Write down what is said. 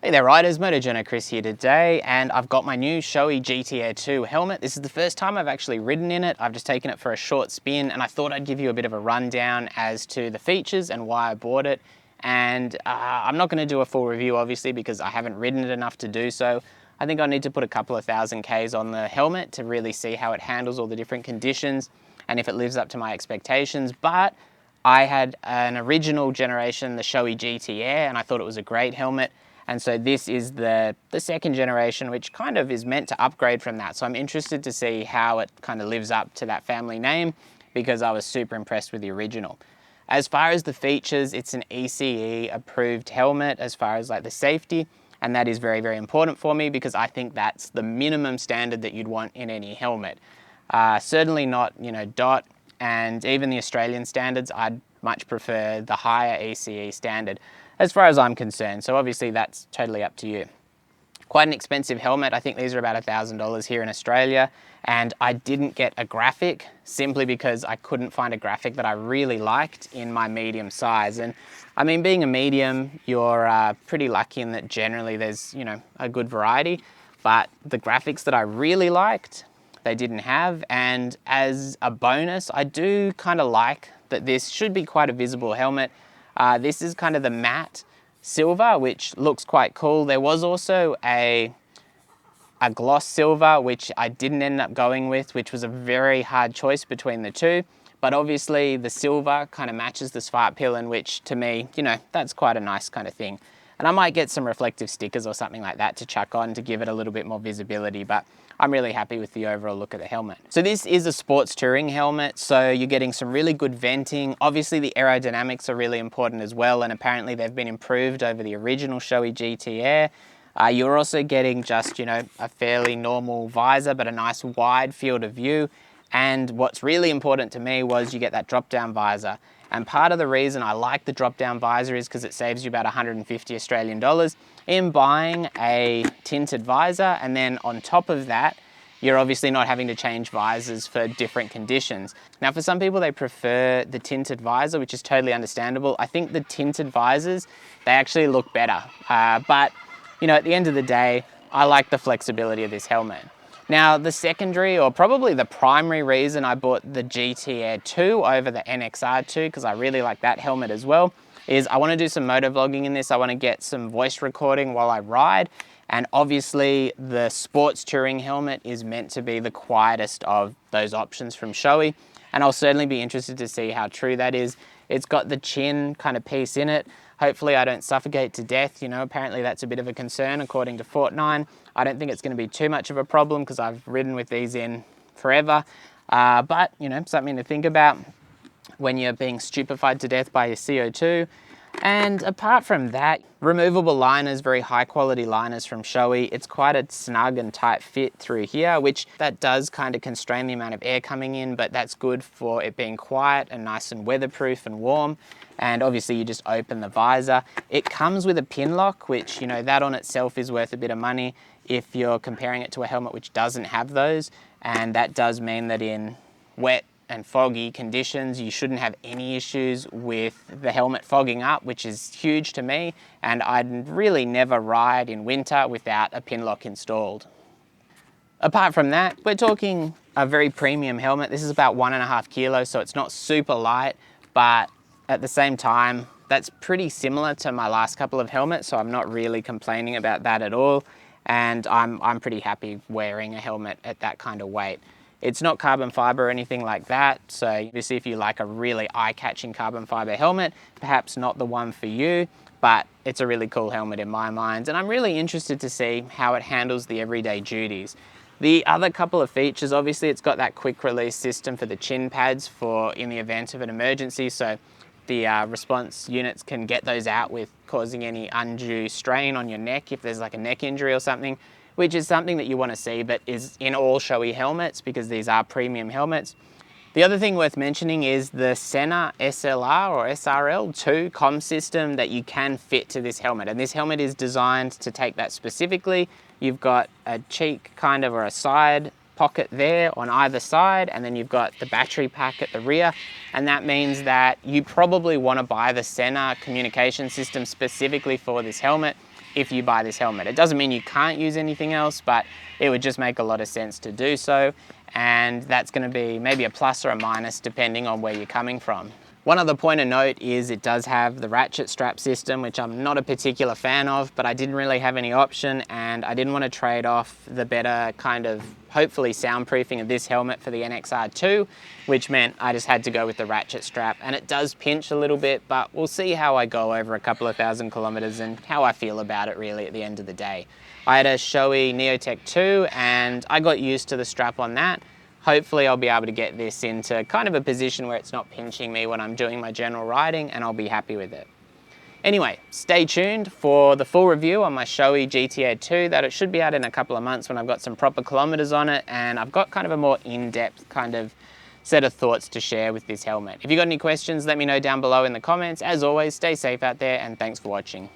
Hey there riders, Moto Journo Kris here today, and I've got my new Shoei GT-Air 2 helmet. This is the first time I've actually ridden in it. I've just taken it for a short spin, and I thought I'd give you a bit of a rundown as to the features and why I bought it. And I'm not going to do a full review obviously because I haven't ridden it enough to do so. I think I need to put a couple of thousand Ks on the helmet to really see how it handles all the different conditions and if it lives up to my expectations. But I had an original generation, the Shoei GT-Air, and I thought it was a great helmet. And so this is the second generation, which kind of is meant to upgrade from that. So I'm interested to see how it kind of lives up to that family name because I was super impressed with the original. As far as the features, it's an ECE approved helmet as far as like the safety. And that is very, very important for me because I think that's the minimum standard that you'd want in any helmet. Certainly not, DOT, and even the Australian standards, I'd much prefer the higher ECE standard as far as I'm concerned. So obviously that's totally up to you. Quite an expensive helmet. I think these are about $1,000 here in Australia. And I didn't get a graphic simply because I couldn't find a graphic that I really liked in my medium size. And I mean, being a medium, you're pretty lucky in that generally there's, a good variety. But the graphics that I really liked, they didn't have. And as a bonus, I do kind of like that this should be quite a visible helmet. This is kind of the matte silver, which looks quite cool. There was also a gloss silver, which I didn't end up going with, which was a very hard choice between the two. But obviously the silver kind of matches the Svart Pillen, which to me, that's quite a nice kind of thing. And I might get some reflective stickers or something like that to chuck on to give it a little bit more visibility, but I'm really happy with the overall look of the helmet. So this is a sports touring helmet, so you're getting some really good venting. Obviously the aerodynamics are really important as well, and apparently they've been improved over the original Shoei GT-Air. You're also getting just, a fairly normal visor, but a nice wide field of view. And what's really important to me was you get that drop-down visor. And part of the reason I like the drop-down visor is because it saves you about 150 Australian dollars in buying a tinted visor. And then on top of that, you're obviously not having to change visors for different conditions. Now, for some people, they prefer the tinted visor, which is totally understandable. I think the tinted visors, they actually look better. But, at the end of the day, I like the flexibility of this helmet. Now, the secondary, or probably the primary reason I bought the GT-Air 2 over the NXR 2, because I really like that helmet as well, is I want to do some motovlogging in this. I want to get some voice recording while I ride. And obviously, the sports touring helmet is meant to be the quietest of those options from Shoei. And I'll certainly be interested to see how true that is. It's got the chin kind of piece in it. Hopefully I don't suffocate to death. Apparently that's a bit of a concern according to Fortnite. I don't think it's going to be too much of a problem because I've ridden with these in forever. But, something to think about when you're being stupefied to death by your CO2. And apart from that, removable liners, very high quality liners from Shoei. It's quite a snug and tight fit through here, which that does kind of constrain the amount of air coming in, but that's good for it being quiet and nice and weatherproof and warm. And obviously you just open the visor. It comes with a pin lock, which, that on itself is worth a bit of money if you're comparing it to a helmet which doesn't have those. And that does mean that in wet and foggy conditions, you shouldn't have any issues with the helmet fogging up, which is huge to me. And I'd really never ride in winter without a pin lock installed. Apart from that, we're talking a very premium helmet. This is about 1.5 kilos, so it's not super light, but at the same time, that's pretty similar to my last couple of helmets, so I'm not really complaining about that at all. And I'm pretty happy wearing a helmet at that kind of weight. It's not carbon fiber or anything like that, so obviously if you like a really eye-catching carbon fiber helmet, perhaps not the one for you, but it's a really cool helmet in my mind, and I'm really interested to see how it handles the everyday duties. The other couple of features, obviously it's got that quick release system for the chin pads for in the event of an emergency, so the response units can get those out with causing any undue strain on your neck if there's like a neck injury or something, which is something that you want to see, but is in all Shoei helmets because these are premium helmets. The other thing worth mentioning is the Sena SLR or SRL2 comm system that you can fit to this helmet. And this helmet is designed to take that specifically. You've got a cheek kind of or a side pocket there on either side, and then you've got the battery pack at the rear. And that means that you probably want to buy the Sena communication system specifically for this helmet if you buy this helmet. It doesn't mean you can't use anything else, but it would just make a lot of sense to do so. And that's going to be maybe a plus or a minus depending on where you're coming from. One other point of note is it does have the ratchet strap system, which I'm not a particular fan of, but I didn't really have any option, and I didn't want to trade off the better kind of hopefully soundproofing of this helmet for the NXR2, which meant I just had to go with the ratchet strap. And it does pinch a little bit, but we'll see how I go over a couple of thousand kilometers and how I feel about it really at the end of the day. I had a Shoei Neotech 2 and I got used to the strap on that. Hopefully I'll be able to get this into kind of a position where it's not pinching me when I'm doing my general riding, and I'll be happy with it. Anyway, stay tuned for the full review on my Shoei GT-Air 2 that it should be out in a couple of months when I've got some proper kilometers on it, and I've got kind of a more in-depth kind of set of thoughts to share with this helmet. If you've got any questions, let me know down below in the comments. As always, stay safe out there, and thanks for watching.